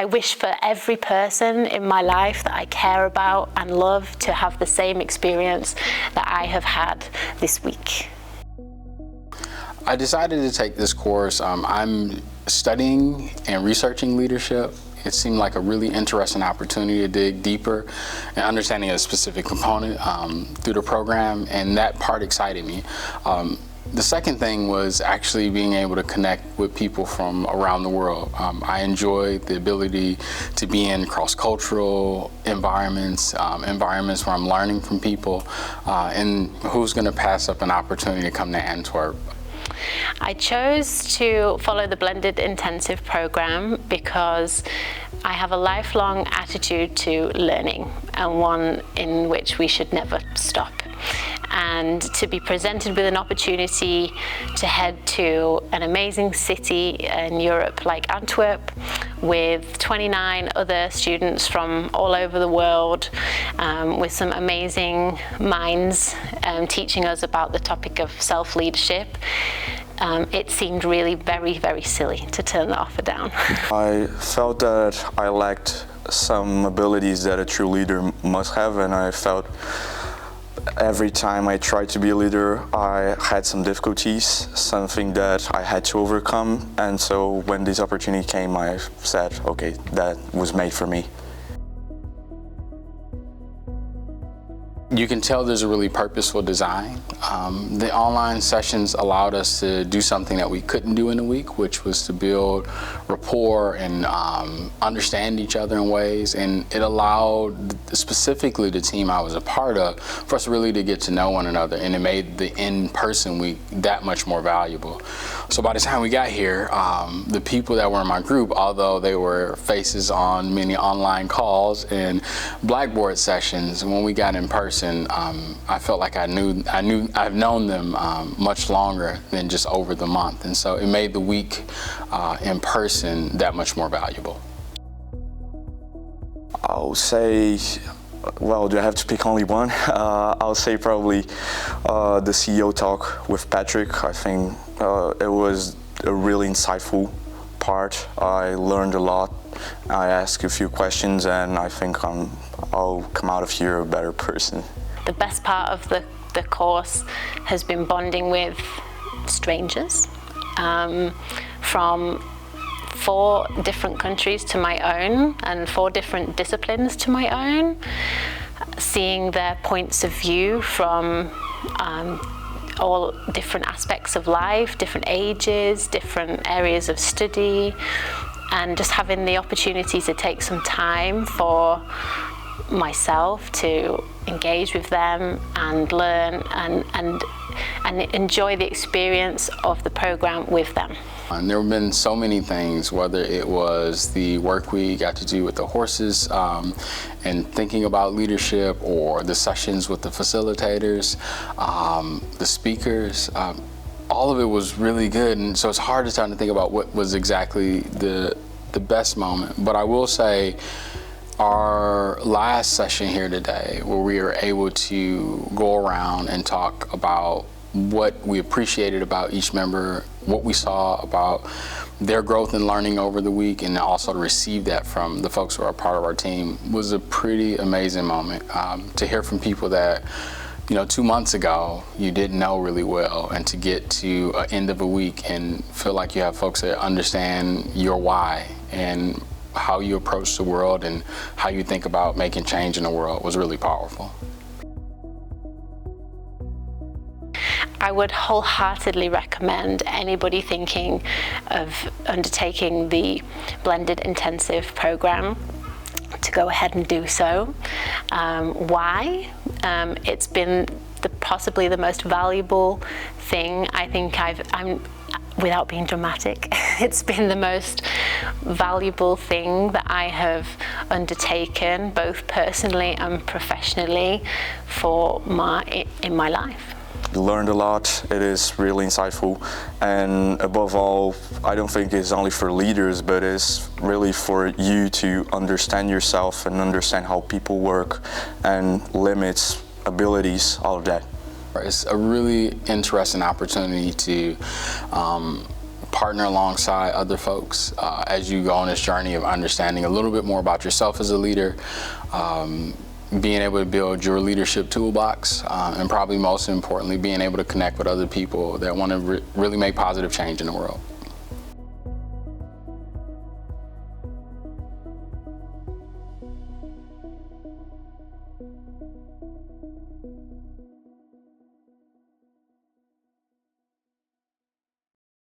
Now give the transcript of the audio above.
I wish for every person in my life that I care about and love to have the same experience that I have had this week. I decided to take this course. I'm studying and researching leadership. It seemed like a really interesting opportunity to dig deeper and understanding a specific component through the program, and that part excited me. The second thing was actually being able to connect with people from around the world. I enjoy the ability to be in cross-cultural environments, environments where I'm learning from people, and who's going to pass up an opportunity to come to Antwerp. I chose to follow the blended intensive program because I have a lifelong attitude to learning, and one in which we should never stop. And to be presented with an opportunity to head to an amazing city in Europe like Antwerp with 29 other students from all over the world, with some amazing minds teaching us about the topic of self-leadership, it seemed really very, very silly to turn the offer down. I felt that I lacked some abilities that a true leader must have, and I felt every time I tried to be a leader, I had some difficulties, something that I had to overcome. And so when this opportunity came, I said, okay, that was made for me. You can tell there's a really purposeful design. The online sessions allowed us to do something that we couldn't do in a week, which was to build rapport and understand each other in ways. And it allowed specifically the team I was a part of for us really to get to know one another, and it made the in-person week that much more valuable. So by the time we got here, the people that were in my group, although they were faces on many online calls and Blackboard sessions, when we got in person, I felt like I've known them much longer than just over the month, and so it made the week in person that much more valuable. I'll say, well, do I have to pick only one? I'll say probably the CEO talk with Patrick. I think it was a really insightful part. I learned a lot. I asked a few questions, and I think I'll come out of here a better person. The best part of the course has been bonding with strangers from 4 different countries to my own and 4 different disciplines to my own, seeing their points of view from all different aspects of life, different ages, different areas of study, and just having the opportunity to take some time for myself to engage with them and learn and enjoy the experience of the program with them. And there have been so many things, whether it was the work we got to do with the horses and thinking about leadership, or the sessions with the facilitators, the speakers. All of it was really good, and so it's hard to try to think about what was exactly the best moment. But I will say, our last session here today, where we were able to go around and talk about what we appreciated about each member, what we saw about their growth and learning over the week, and also to receive that from the folks who are part of our team, was a pretty amazing moment. To hear from people that, 2 months ago you didn't know really well, and to get to an end of a week and feel like you have folks that understand your why and how you approach the world and how you think about making change in the world was really powerful. I would wholeheartedly recommend anybody thinking of undertaking the blended intensive program to go ahead and do so. Why? It's been possibly the most valuable thing I think without being dramatic, it's been the most valuable thing that I have undertaken, both personally and professionally, in my life. Learned a lot. It is really insightful, and above all, I don't think it's only for leaders, but it's really for you to understand yourself and understand how people work and limits, abilities, all of that. It's a really interesting opportunity to partner alongside other folks as you go on this journey of understanding a little bit more about yourself as a leader, being able to build your leadership toolbox, and probably most importantly, being able to connect with other people that want to really make positive change in the world.